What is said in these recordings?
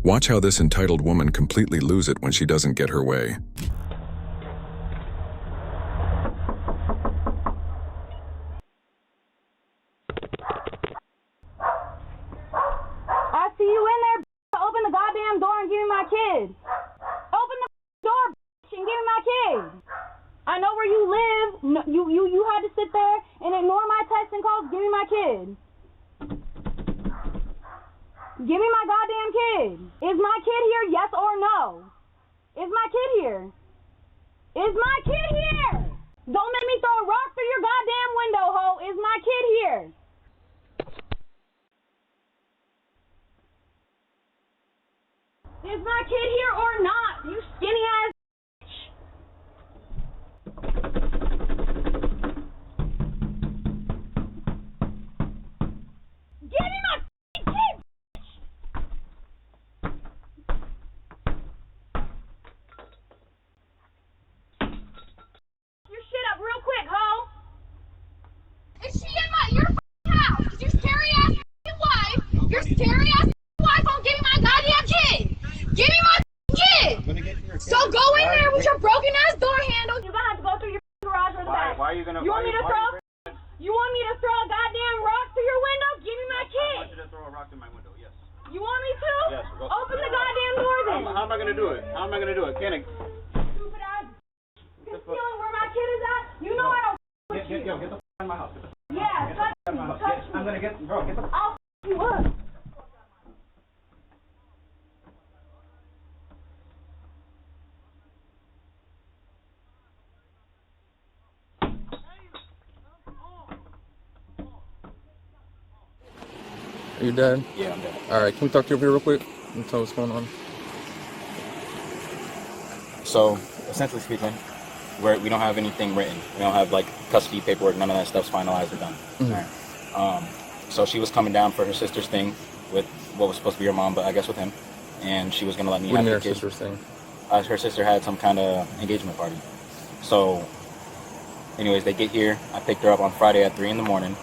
Watch how this entitled woman completely lose it when she doesn't get her way. I see you in there. Open the goddamn door and give me my kid. Open the door and give me my kid. I know where you live. No, you had to sit there and ignore my texts and calls. Give me my kid. Give me my goddamn kid. Is my kid here? Yes or no? Is my kid here? Is my kid here? Don't make me throw a rock through your goddamn window, ho. Is my kid here? Is my kid here or not? You skinny ass bitch. Give me my kid, bitch. Your shit up real quick, ho. Is she in your house? Cause your scary ass wife, your scary ass wife won't give me my goddamn kid. Give me my kid! So go in there with your broken ass door handle. You're gonna have to go through your garage or the back. Why are you gonna? You want me to throw? You want me to throw a goddamn rock through your window? Give me my I kid. want you to throw a rock through my window. Yes. You want me to? Yes. Go. Open the goddamn door then. How am I gonna do it? How am I gonna do it? Can I? Stupid ass. Concealing where my kid is at. You know I don't. Get the out of my house. Yeah, touch me. Touch me. I'm gonna get the. I'll you up. Are you dead? Yeah, I'm dead. Alright, can we talk to you over here real quick and tell what's going on? So, essentially speaking, we don't have anything written. We don't have like custody paperwork. None of that stuff's finalized or done. Mm-hmm. All right. So she was coming down for her sister's thing with what was supposed to be her mom, but I guess with him, and she was gonna let me What do have you the mean her kid. sister's thing? Her sister had some kind of engagement party. So, anyways, they get here. I picked her up on Friday at 3 in the morning.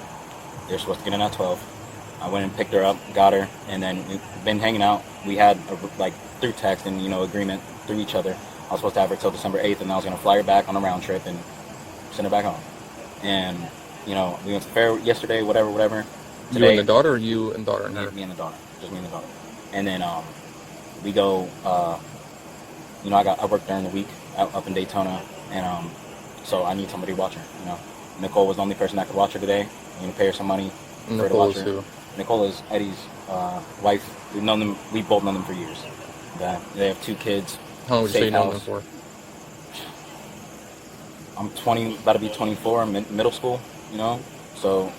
They're supposed to get in at 12. I went and picked her up, got her, and then we've been hanging out. We had, through text and, agreement through each other. I was supposed to have her till December 8th, and I was going to fly her back on a round trip and send her back home. And, we went to the fair yesterday, whatever. Today, you and the daughter, or you and daughter and her? Me and the daughter. Just me and the daughter. And then we go, I work during the week up in Daytona, and so I need somebody to watch her, Nicole was the only person that could watch her today. I'm going to pay her some money for her to watch her. Who? Nicole is Eddie's wife. We've both known them for years. They have 2 kids. How long would you say you know them for? I'm 20, about to be 24, middle school, so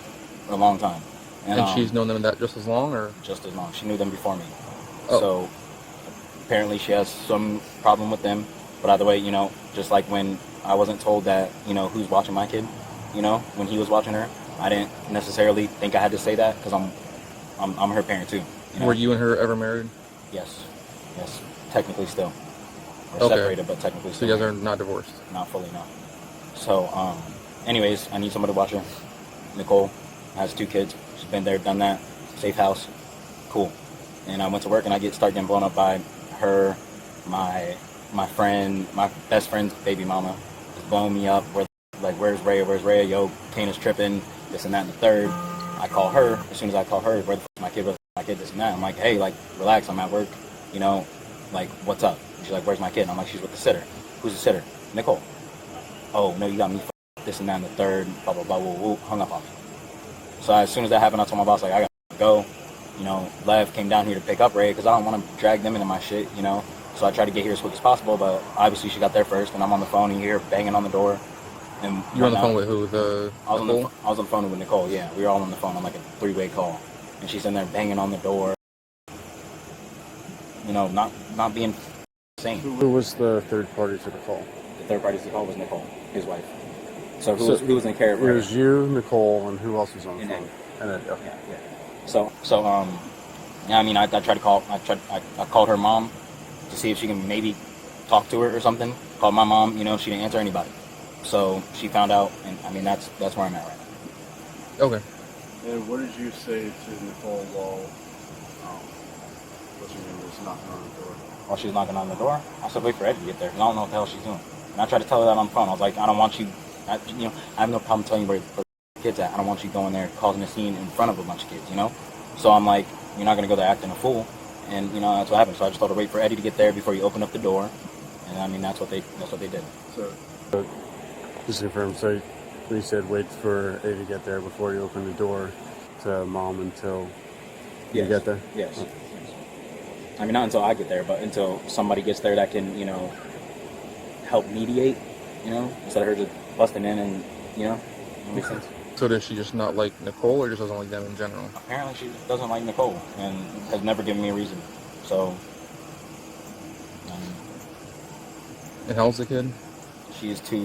a long time. And she's known them that just as long, or? Just as long. She knew them before me. Oh. So apparently she has some problem with them. But either way, just like when I wasn't told that, who's watching my kid, when he was watching her, I didn't necessarily think I had to say that because I'm her parent too. Were you and her ever married? Yes, technically still. We're Okay. separated, but technically still. So you guys are not divorced? Not fully, no. So, anyways, I need somebody to watch her. Nicole has 2 kids. She's been there, done that. Safe house. Cool. And I went to work and I start getting blown up by her, my friend, my best friend's baby mama is blowing me up. Where's Raya? Yo, Kana's tripping, this and that and the third. I call her. As soon as I call her, where the f*** is my kid? Where's my kid? This and that. I'm like, hey, relax. I'm at work. What's up? She's like, where's my kid? And I'm like, she's with the sitter. Who's the sitter? Nicole. Oh, no, you got me this and that and the third. Blah, blah, blah, woo, woo. Hung up on me. So as soon as that happened, I told my boss, I got to go. Left, came down here to pick up Ray because I don't want to drag them into my shit, So I tried to get here as quick as possible, but obviously she got there first, and I'm on the phone and you hear her banging on the door. And you were on the phone with who? I was on the phone with Nicole, yeah. We were all on the phone on like a 3-way call. And she's in there banging on the door. Not being insane. Who was the third party to the call? The third party to the call was Nicole, his wife. So who was in care of her? It was you, Nicole, and who else was on the phone? Eddie. And Eddie, okay. Yeah, I tried to call. I called her mom to see if she can maybe talk to her or something. Called my mom. She didn't answer anybody. So she found out, and that's where I'm at right now. Okay. And what did you say to Nicole while what's her name was just knocking on the door. While she was knocking on the door, I said, wait for Eddie to get there. I don't know what the hell she's doing. And I tried to tell her that on the phone. I was like, I don't want you, I have no problem telling you where the kids at. I don't want you going there causing a scene in front of a bunch of kids, So I'm like, you're not going to go there acting a fool. And, that's what happened. So I just told her, wait for Eddie to get there before you open up the door. And, I mean, that's what they did. So just to confirm, so you said wait for Eddie to get there before you open the door to mom until you get there? Yes. Okay. I mean, not until I get there, but until somebody gets there that can, help mediate, instead of her just busting in and, it makes sense. So does she just not like Nicole, or just doesn't like them in general? Apparently she doesn't like Nicole and has never given me a reason. So, And how old's the kid? she is 2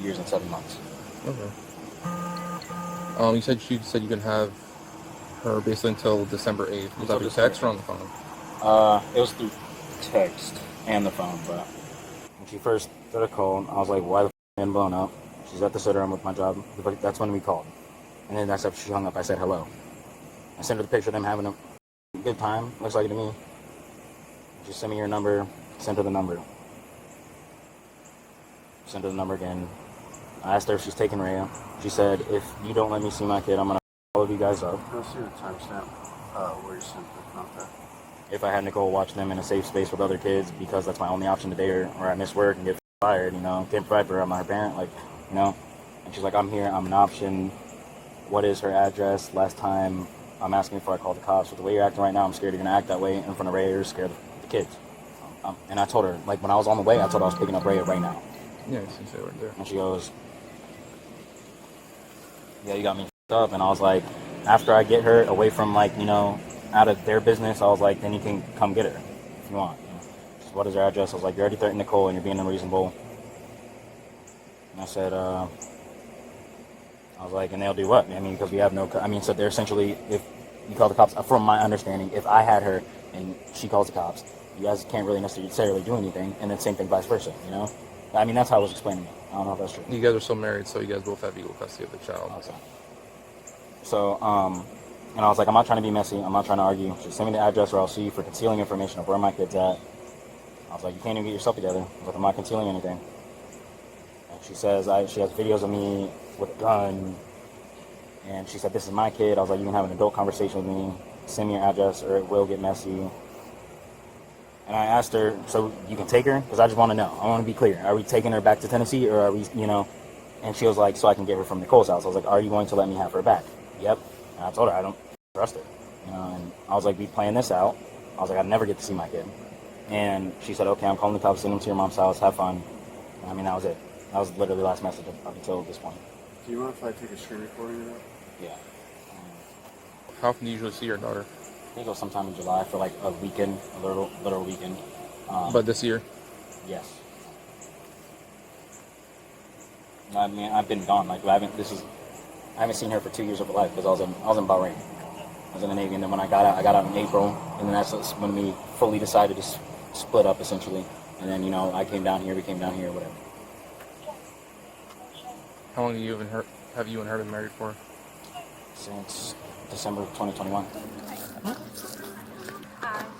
years and 7 months. Okay. You said you can have her basically until December 8th. Was that through text or on the phone? It was through text and the phone, but when she first did a call, I was like, why the f*** been blown up? She's at the sitter, I'm with my job. That's when we called. And then that's after she hung up, I said hello. I sent her the picture of them having a good time, looks like it to me. She sent me your number, sent her the number. Sent her the number again. I asked her if she's taking Rhea. She said, if you don't let me see my kid, I'm going to all of you guys up. I'll see the timestamp where you sent the contact. If I had Nicole watch them in a safe space with other kids, because that's my only option today, or I miss work and get fired, can't provide for her, I'm not her parent, and she's like, I'm here, I'm an option, what is her address? Last time I'm asking before I call the cops, with the way you're acting right now, I'm scared you're going to act that way in front of Rhea, you're scared of the kids. And I told her, when I was on the way, I told her I was picking up Rhea right now. Yeah, you see it right there. And she goes, yeah, you got me f***ed up. And I was like, after I get her away from, out of their business, I was like, then you can come get her if you want. Just, what is her address? I was like, you already threatened Nicole and you're being unreasonable. And I said, I was like, and they'll do what? I mean, because we have so they're essentially, if you call the cops, from my understanding, if I had her and she calls the cops, you guys can't really necessarily do anything. And then same thing vice versa, I mean, that's how I was explaining it. I don't know if that's true. You guys are still married, so you guys both have equal custody of the child. Okay. So, and I was like, I'm not trying to be messy. I'm not trying to argue. Just send me the address or I'll sue you for concealing information of where my kid's at. I was like, you can't even get yourself together. I was like, I'm not concealing anything. And she says, she has videos of me with a gun. And she said, this is my kid. I was like, you can have an adult conversation with me. Send me your address or it will get messy. And I asked her, so you can take her? Because I just want to know. I want to be clear. Are we taking her back to Tennessee or are we, And she was like, so I can get her from Nicole's house. I was like, are you going to let me have her back? Yep. And I told her I don't trust her. And I was like, we playing this out. I was like, I'd never get to see my kid. And she said, okay, I'm calling the cops, send them to your mom's house, have fun. And I mean, that was it. That was literally the last message up until this point. Do you mind if I take a screen recording of that? Yeah. How often do you usually see your daughter? I think it was sometime in July for a weekend, a little weekend. But this year? Yes. I mean, I've been gone. I haven't seen her for 2 years of her life because I was in Bahrain. I was in the Navy, and then when I got out in April, and then that's when we fully decided to split up essentially. And then I came down here, we came down here, whatever. How long have you and her been married for? Since December 2021.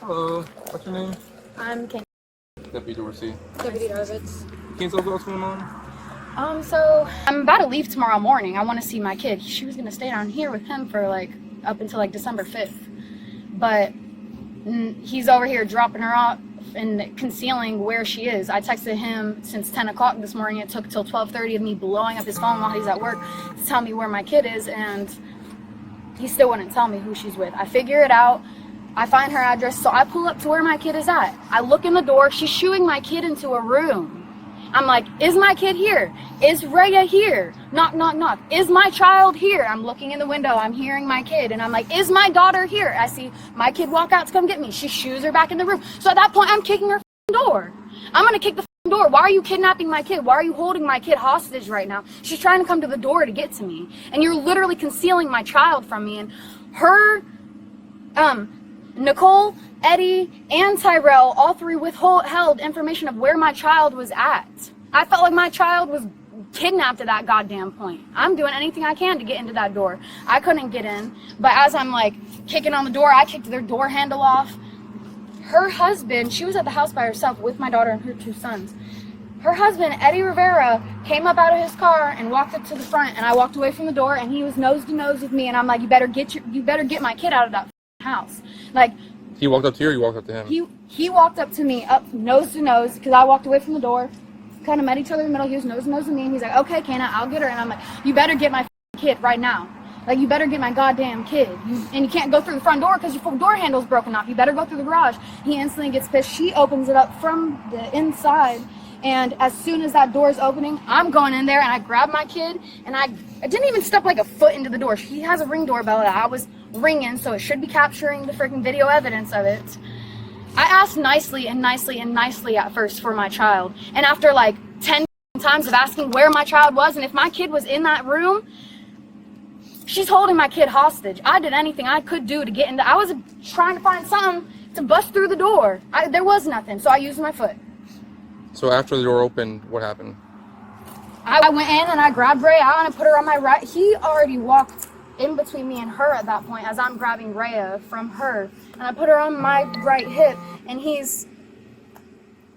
Hello, what's your name? I'm Deputy Dorsey. Deputy Arvids. Can you tell us what's going on? So I'm about to leave tomorrow morning. I want to see my kid. She was gonna stay down here with him for up until December 5th, but he's over here dropping her off and concealing where she is. I texted him since 10 o'clock this morning. It took till 12:30 of me blowing up his phone while he's at work to tell me where my kid is, and he still wouldn't tell me who she's with. I figure it out. I find her address, so I pull up to where my kid is at. I look in the door. She's shooing my kid into a room. I'm like, is my kid here? Is Rhea here? Knock, knock, knock. Is my child here? I'm looking in the window. I'm hearing my kid. And I'm like, is my daughter here? I see my kid walk out to come get me. She shoos her back in the room. So at that point, I'm kicking her door. I'm going to kick the door. Why are you kidnapping my kid? Why are you holding my kid hostage right now? She's trying to come to the door to get to me. And you're literally concealing my child from me. And her, Nicole, Eddie, and Tyrell, all three withheld information of where my child was at. I felt like my child was kidnapped at that goddamn point. I'm doing anything I can to get into that door. I couldn't get in, but as I'm kicking on the door, I kicked their door handle off. her husband, she was at the house by herself with my daughter and her 2 sons. Her husband, Eddie Rivera, came up out of his car and walked up to the front, and I walked away from the door, and he was nose to nose with me, and I'm like, you better get my kid out of that house. Like, He walked up to you or you walked up to him? he walked up to me, up nose to nose, because I walked away from the door, kind of met each other in the middle. He was nose to nose with me, and he's like, okay, Kana, I'll get her. And I'm like, you better get my kid right now. Like, you better get my goddamn kid. And you can't go through the front door because your door handle's broken off. You better go through the garage. He instantly gets pissed. She opens it up from the inside. And as soon as that door is opening, I'm going in there and I grab my kid. And I didn't even step like a foot into the door. He has a Ring doorbell that I was ringing, so it should be capturing the freaking video evidence of it. I asked nicely and nicely and nicely at first for my child. And after like 10 times of asking where my child was and if my kid was in that room, she's holding my kid hostage. I did anything I could do to get into. I was trying to find something to bust through the door. There was nothing, so I used my foot. So after the door opened, what happened? I went in and I grabbed Rhea and I put her on my right. He already walked in between me and her at that point as I'm grabbing Rhea from her. And I put her on my right hip, and he's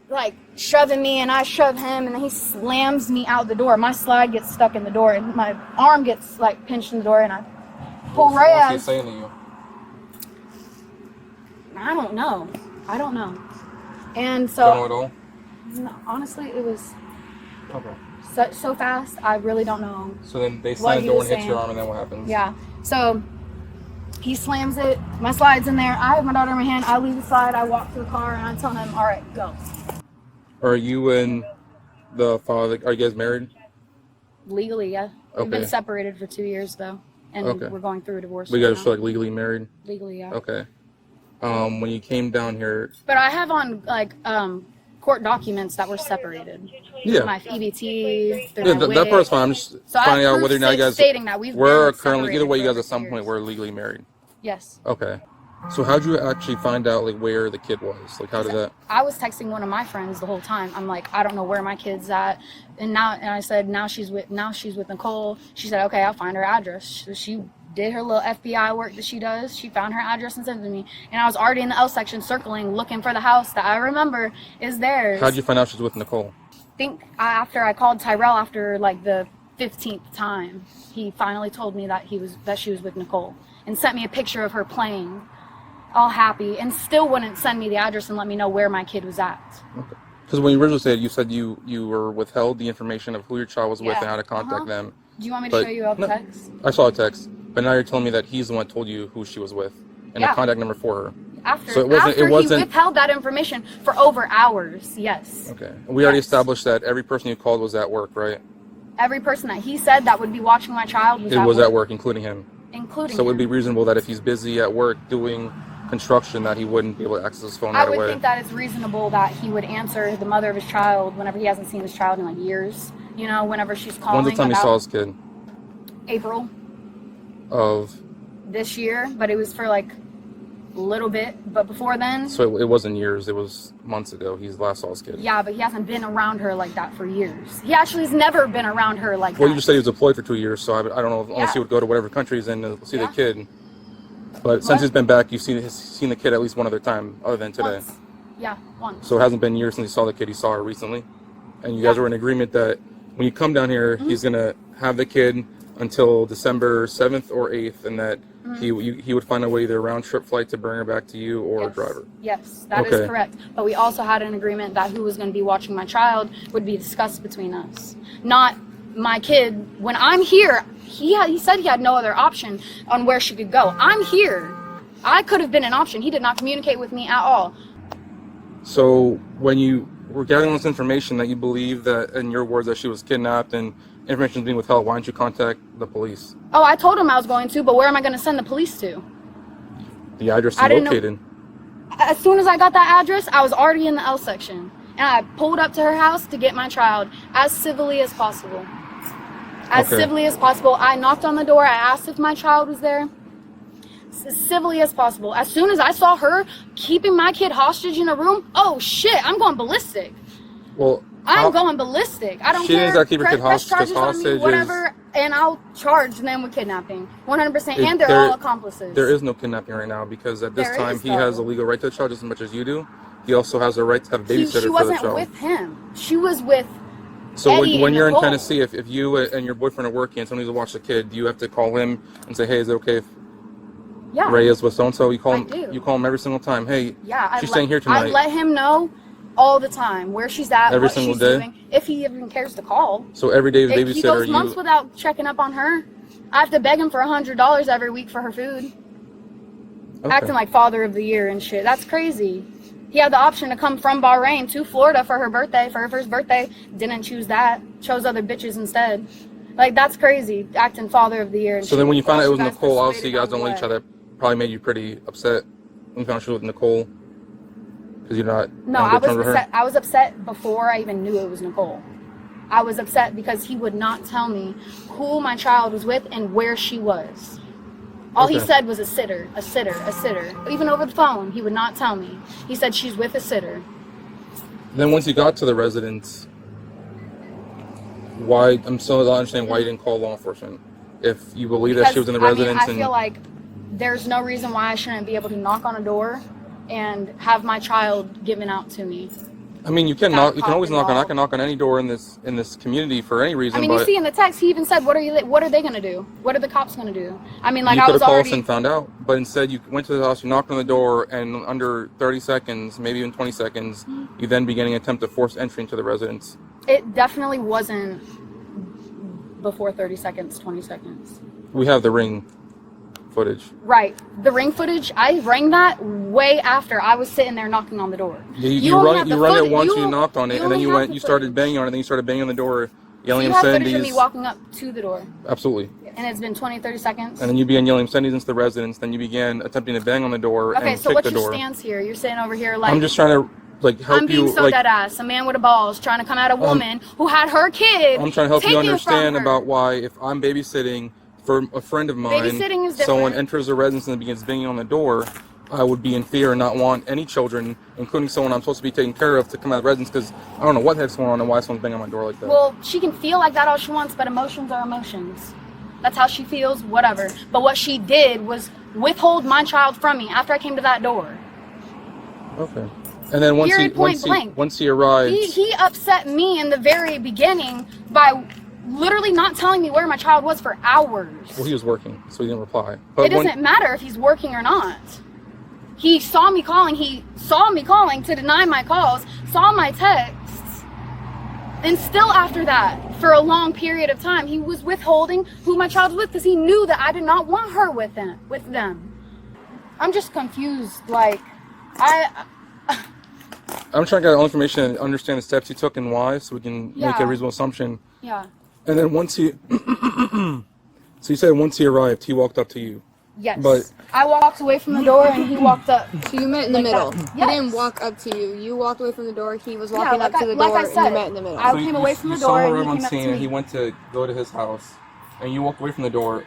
like shoving me and I shove him, and then he slams me out the door. My slide gets stuck in the door and my arm gets like pinched in the door, and I pull Rhea. What's he saying to you? I don't know. And so Don't know at all? No, honestly, it was Okay. so fast. I really don't know. So then they slam the door and hit your arm, and then what happens? Yeah. So he slams it. My slide's in there. I have my daughter in my hand. I leave the slide. I walk to the car, and I tell him, all right, go. Are you and the father, are you guys married? Legally, yeah. We've been separated for 2 years, though. And we're going through a divorce. We guys now. are like legally married? Legally, yeah. Okay. When you came down here... But I have on, like, court documents that were separated. Yeah. My EBT. Yeah, that part's fine. I'm just finding out whether or not you guys... stating that we've we're been currently... Either way, you guys at some years. point were legally married. Yes. Okay. So how'd you actually find out, like, where the kid was? Like, how did that... I was texting one of my friends the whole time. I'm like, I don't know where my kid's at. And I said, now she's with Nicole. She said, okay, I'll find her address. So she did her little FBI work that she does. She found her address and sent it to me. And I was already in the L section circling, looking for the house that I remember is theirs. How'd you find out she's with Nicole? I think after I called Tyrell after like the 15th time, he finally told me that she was with Nicole and sent me a picture of her playing, all happy, and still wouldn't send me the address and let me know where my kid was at. Okay. Because when you originally said, you said you were withheld the information of who your child was with and how to contact them. Do you want me to show you a text? I saw a text, but now you're telling me that he's the one that told you who she was with and the contact number for her. After he withheld that information for over hours, yes. Okay. We already established that every person you called was at work, right? Every person that he said that would be watching my child was at work, including him. Including So it would be reasonable that if he's busy at work doing construction that he wouldn't be able to access his phone right away. I would think that it's reasonable that he would answer the mother of his child whenever he hasn't seen his child in like years. You know, whenever she's calling. When's the time he saw his kid? April. Of? This year, but it was for like a little bit. But before then. So it wasn't years, it was months ago. He's last saw his kid. Yeah, but he hasn't been around her like that for years. He actually has never been around her like that. Well, you just said he was deployed for 2 years, so I don't know, unless he would go to whatever country he's in to see the kid. But since he's been back, you've seen the kid at least one other time, other than today. Once. Yeah, once. So it hasn't been years since he saw the kid. He saw her recently, and you guys were in agreement that when you come down here, he's gonna have the kid until December 7th or 8th, and that he would find a way, either a round trip flight to bring her back to you or a driver. Yes, that is correct. But we also had an agreement that who was going to be watching my child would be discussed between us, not my kid. When I'm here, he said he had no other option on where she could go. I'm here. I could have been an option. He did not communicate with me at all. So when you were gathering this information that you believe that, in your words, that she was kidnapped and information is being withheld, why didn't you contact the police? Oh, I told him I was going to, but where am I going to send the police to? The address is located. As soon as I got that address, I was already in the L section. And I pulled up to her house to get my child as civilly as possible. As civilly as possible. I knocked on the door. I asked if my child was there. As civilly as possible. As soon as I saw her keeping my kid hostage in a room, oh shit, I'm going ballistic. Well, I'm going ballistic. I don't care. She didn't exactly keep her kid hostage because hostage whatever. And I'll charge them with kidnapping, 100%, and they're all accomplices. There is no kidnapping right now because at this time he has a legal right to the child just as much as you do. He also has a right to have a babysitter for the child. She wasn't with him. She was with So Eddie when you're Nicole. in Tennessee, if you and your boyfriend are working and someone needs to watch the kid, do you have to call him and say, hey, is it okay if Ray is with so-and-so? You call him. You call him every single time. Hey, she's staying here tonight. I let him know all the time where she's at, every what single she's day? doing, if he even cares to call. So every day the babysitter, he goes months without checking up on her. I have to beg him for $100 every week for her food. Okay. Acting like father of the year and shit. That's crazy. He had the option to come from Bahrain to Florida for her birthday, for her first birthday. Didn't choose that. Chose other bitches instead. Like, that's crazy. Acting father of the year. And so then when you found out it was Nicole, obviously you guys don't like each other. Probably made you pretty upset when you found out she was with Nicole. Because you're not. No, I was upset. I was upset before I even knew it was Nicole. I was upset because he would not tell me who my child was with and where she was. All he said was a sitter. Even over the phone, he would not tell me. He said she's with a sitter. Then once you got to the residence, why? I'm still not understanding why you didn't call law enforcement. If you believe that she was in the residence, I feel like there's no reason why I shouldn't be able to knock on a door and have my child given out to me. I mean, you can knock. You can always knock on. I can knock on any door in this community for any reason. I mean, you see in the text, he even said, "What are they gonna do? What are the cops gonna do?" I mean, like you I could was have called already. us and found out, but instead you went to the house, you knocked on the door, and under 30 seconds, maybe even 20 seconds, you then began an attempt to force entry into the residence. It definitely wasn't before 30 seconds, 20 seconds. We have the ring footage. Right. The ring footage, I rang that way after I was sitting there knocking on the door. You run it once, you knocked on it, and then you started banging on it, and then you started banging on the door, yelling obscenities. You have footage of me walking up to the door. Absolutely. And it's been 20, 30 seconds. And then you began yelling obscenities into the residence, then you began attempting to bang on the door and kick the door. Okay, so what's your stance here? You're sitting over here like... I'm just trying to help you. I'm being so dead ass. A man with a balls trying to come at a woman who had her kid. I'm trying to help you understand about why if I'm babysitting for a friend of mine, babysitting is different. Someone enters the residence and begins banging on the door, I would be in fear and not want any children, including someone I'm supposed to be taking care of, to come out of the residence because I don't know what the heck's going on and why someone's banging on my door like that. Well, she can feel like that all she wants, but emotions are emotions. That's how she feels, whatever. But what she did was withhold my child from me after I came to that door. Okay. And then once he arrived... He upset me in the very beginning by literally not telling me where my child was for hours. Well, he was working, so he didn't reply. But it doesn't matter if he's working or not. He saw me calling. He saw me calling to deny my calls, saw my texts, and still after that, for a long period of time, he was withholding who my child was with because he knew that I did not want her with them. I'm just confused. Like, I'm trying to get all information and understand the steps he took and why, so we can make a reasonable assumption. Yeah. And then once he, so you said once he arrived, he walked up to you. Yes. But I walked away from the door and he walked up. So you met in the middle. Yes. He didn't walk up to you. You walked away from the door. He was walking up to the door, and you met in the middle. I came away from the door and he came up to me. He went to go to his house, and you walked away from the door.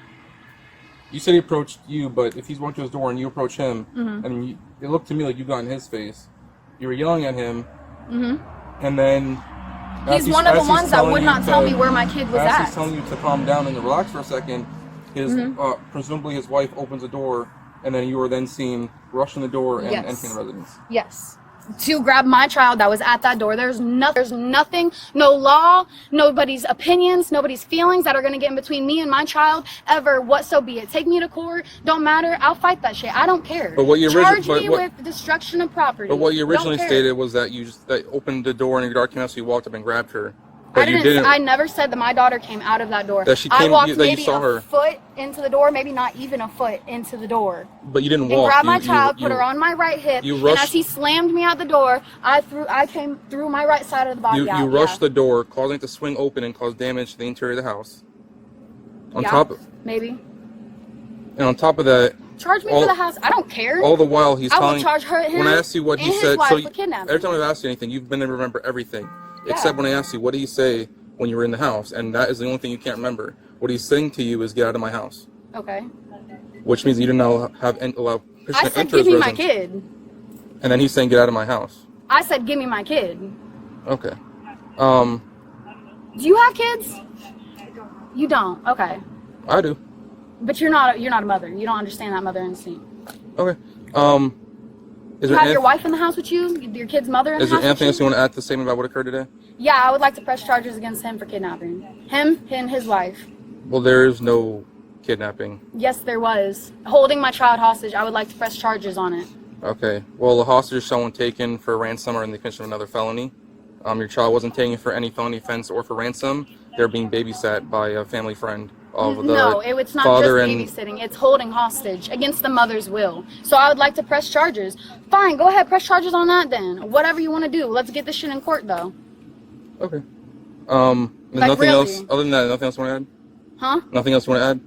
You said he approached you, but if he's walking to his door and you approach him, and it looked to me like you got in his face. You were yelling at him, and then he's one of the ones that would not tell me where my kid was at. He's telling you to calm down and to relax for a second. Presumably his wife opens the door, and then you were then seen rushing the door and entering the residence. Yes. To grab my child that was at that door. There's nothing, no law, nobody's opinions, nobody's feelings that are going to get in between me and my child ever, what so be it. Take me to court, don't matter, I'll fight that shit. I don't care. But what you Charge me with destruction of property. But what you originally stated was that you just opened the door and your daughter came out, so you walked up and grabbed her. But I never said that my daughter came out of that door. That she came, I walked that you saw her. a foot into the door, maybe not even a foot into the door. But you didn't walk. And grabbed my child, put her on my right hip, you rushed, and as he slammed me out the door, I came through my right side of the body out. You rushed the door, causing it to swing open and cause damage to the interior of the house. Maybe. And on top of that, charge me for the house. I don't care. All the while he's telling. I will charge him. When I asked you what he said, so every time I've asked you anything, you've been to remember everything, except when I asked you what did he say when you were in the house, and that is the only thing you can't remember. What he's saying to you is get out of my house. Okay. Which means you didn't allow I said give me my kid. And then he's saying get out of my house. I said give me my kid. Okay. Do you have kids? You don't? Okay. I do. But you're not a mother. You don't understand that mother instinct. Okay. Is You there have your wife in the house with you? Your kid's mother in the house with you? Is there anything else you want to add to the statement about what occurred today? Yeah, I would like to press charges against him for kidnapping. Him and his wife. Well, there is no kidnapping. Yes, there was. Holding my child hostage, I would like to press charges on it. Okay. Well, the hostage is someone taken for ransom or in the commission of another felony. Your child wasn't taken for any felony offense or for ransom. They're being babysat by a family friend of the No, it's not just babysitting. It's holding hostage against the mother's will. So I would like to press charges. Fine, go ahead, press charges on that then. Whatever you want to do. Let's get this shit in court, though. Okay. Nothing else other than that. Nothing else you want to add? Huh? Nothing else you want to add?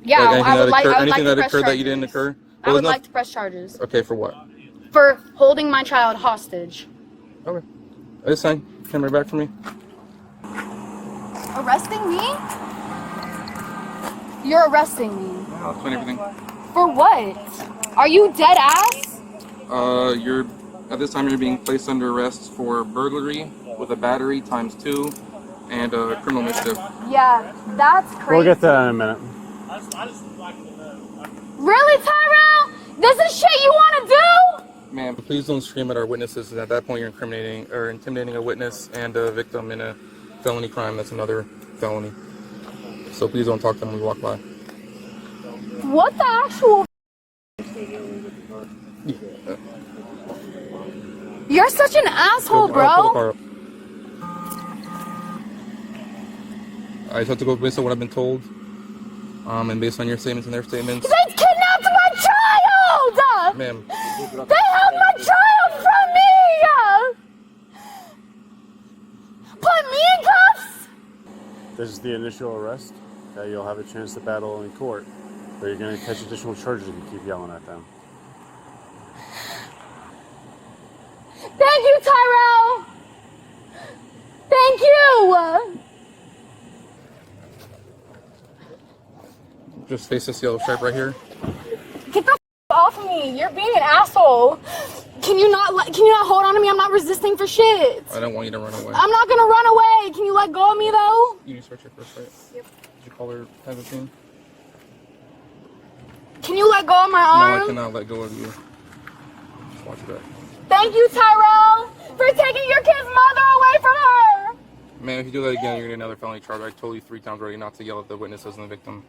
Yeah, I would like to anything that press occurred charges. that you didn't occur? I would like to press charges. Okay, for what? For holding my child hostage. Okay. This thing, camera back for me. Arresting me? You're arresting me. I'll explain everything. For what? Are you dead ass? At this time you're being placed under arrest for burglary with a battery ×2 and criminal mischief. Yeah, that's crazy. We'll get to that in a minute. Really, Tyrell? This is shit you want to do? Ma'am, please don't scream at our witnesses. At that point, you're incriminating or intimidating a witness and a victim in a felony crime. That's another felony. So please don't talk to them when we walk by. What the actual? You're such an asshole, bro. I just have to go based on what I've been told, and based on your statements and their statements. They kidnapped my child! Ma'am. They held my child from me! Put me in cuffs! This is the initial arrest that you'll have a chance to battle in court, but you're going to catch additional charges if you keep yelling at them. Thank you, Tyrell! Thank you! Just face this yellow stripe right here. Get the off me! You're being an asshole. Can you not hold on to me? I'm not resisting for shit. I don't want you to run away. I'm not gonna run away. Can you let go of me though? You need to search her first, right? Yep. Did you call her Tantrum? Can you let go of my arm? No, I cannot let go of you. Just watch your back. Thank you, Tyrell, for taking your kid's mother away from her. Man, if you do that again, you're gonna get another felony charge. I told you 3 times already not to yell at the witnesses and the victim.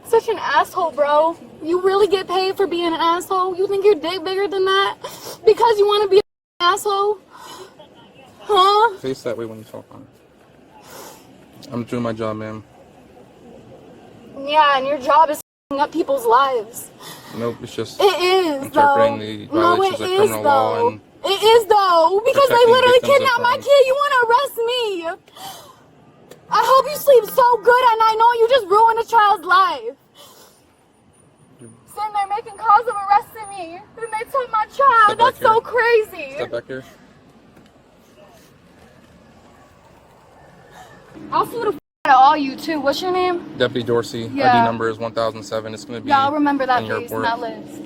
Such an asshole, bro. You really get paid for being an asshole? You think your dick bigger than that? Because you want to be an asshole? Huh? Face that way when you talk on it. I'm doing my job, ma'am. Yeah, and your job is f***ing up people's lives. Nope, it's just It is, interpreting though. the violations of criminal law and it is, though. Because they protecting literally victims of kidnapped my crime. kid. You want to arrest me? I hope you sleep so good and I know you just ruined a child's life. Sitting there making calls of arresting me. Then they took my child. That's so crazy. Step back here. I'll sue the f*** out of all you too. What's your name? Deputy Dorsey. Yeah. ID number is 1007. It's going to be Yeah, I'll remember that in your face and report. that list.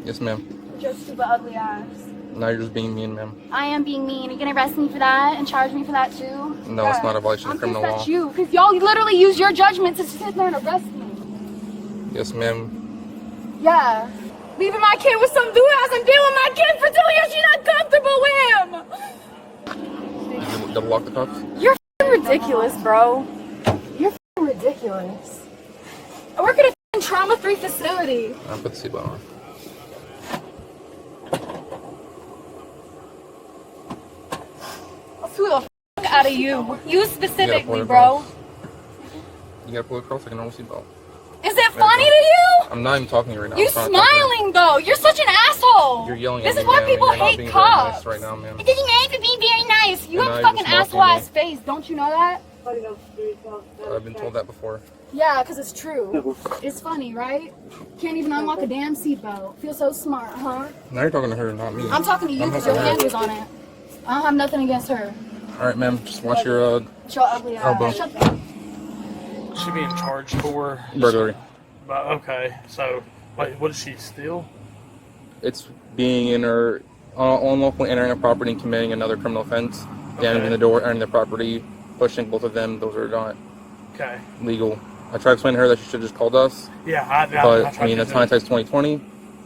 Yes, ma'am. Your stupid ugly ass. Now you're just being mean, ma'am. I am being mean. Are you gonna arrest me for that and charge me for that too? No, it's not a violation of criminal law. That's you, because y'all literally use your judgment to sit there and arrest me. Yes, ma'am. Yeah. Leaving my kid with some dude who hasn't been with my kid for 2 years. She's not comfortable with him. Did you double lock the cuffs? You're f***ing ridiculous, bro. You're f***ing ridiculous. I work at a f***ing trauma-free facility. I'll put the seatbelt on. I'll sue the f*** out of you. You specifically, You bro. You gotta pull it across like a normal seatbelt. Is it funny to you? I'm not even talking to you right now. You smiling though. You're such an asshole. You're yelling This at is me, why ma'am, people and you're not hate being very cops. nice right now, ma'am. It doesn't matter for being very nice. You And have a now fucking you're just asshole mocking ass face. Don't you know that? I've been told that before. Yeah, because it's true. It's funny, right? Can't even unlock a damn seatbelt. Feel so smart, huh? Now you're talking to her, not me. I'm talking to you because your hand was on it. I don't have nothing against her. All right, ma'am. Just watch your Your ugly elbow. ass. Shut the She being charged for burglary. Okay, so wait, what did she steal? It's being in her unlawfully entering a property and committing another criminal offense, damaging the door, entering the property, pushing both of them. Those are not Okay. legal. I tried explaining to her that she should have just called us. Yeah, But I mean, that's hindsight's 2020.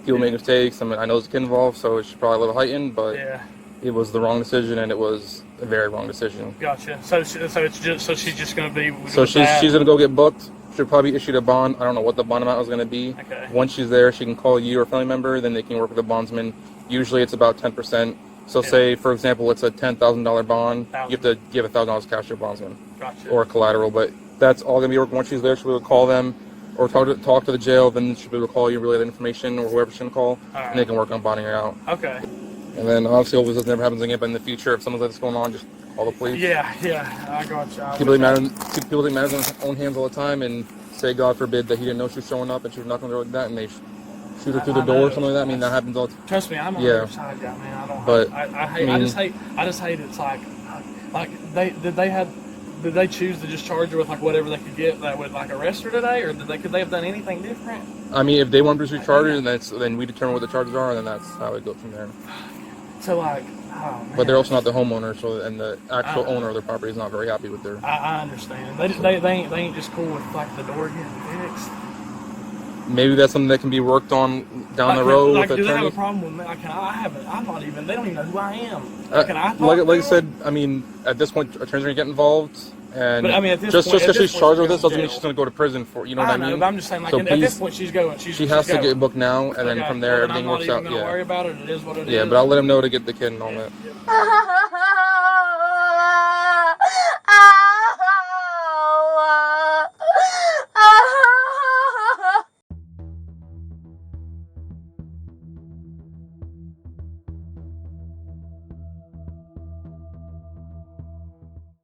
People make mistakes. I mean, I know there's a kid involved, so it's probably a little heightened, but yeah. It was the wrong decision, and it was a very wrong decision. Gotcha. So she's just going to be. So she's going to go get booked. She'll probably issue a bond. I don't know what the bond amount is going to be. Okay. Once she's there, she can call you or a family member. Then they can work with the bondsman. Usually, it's about 10%. So say, for example, it's a $10,000 bond. You have to give $1,000 cash to your bondsman. Gotcha. Or collateral. But that's all going to be working. Once she's there, she'll be able to call them or talk to the jail. Then she'll be able to call you, relay the information, or whoever she's going to call. Right. And they can work on bonding her out. Okay. And then obviously, hopefully this never happens again. But in the future, if something like this going on, just call the police. Yeah, I got you. People take matters in their own hands all the time, and say, God forbid, that he didn't know she was showing up and she was knocking on the door like that, and they shoot her through the door or something like that. I mean, that happens all the time. Trust me, I'm on the other side, guy, man. I don't. But I just hate it's like did they choose to just charge her with like whatever they could get that would like arrest her today, or could they have done anything different? I mean, if they want to pursue charges, then we determine what the charges are, and then that's how it goes from there. So like, oh, man. But they're also not the homeowner, and the actual owner of the property is not very happy with their. I understand. They ain't just cool with like the door getting fixed. Maybe that's something that can be worked on down the road with do attorneys. They have a problem with me? Like, I'm not even. They don't even know who I am. Can I talk like I to said, I mean, at this point, attorneys are going to get involved. And but I mean, at this just point, because she's charged with this doesn't jail. mean she's going to go to prison for. You know what I mean? But I'm just saying, like, so at this point, she's going. She has to going. get booked now, and then from there, everything works out. I'm not even going to worry about it. It is what it is. Yeah, but I'll let him know to get the kid and all that.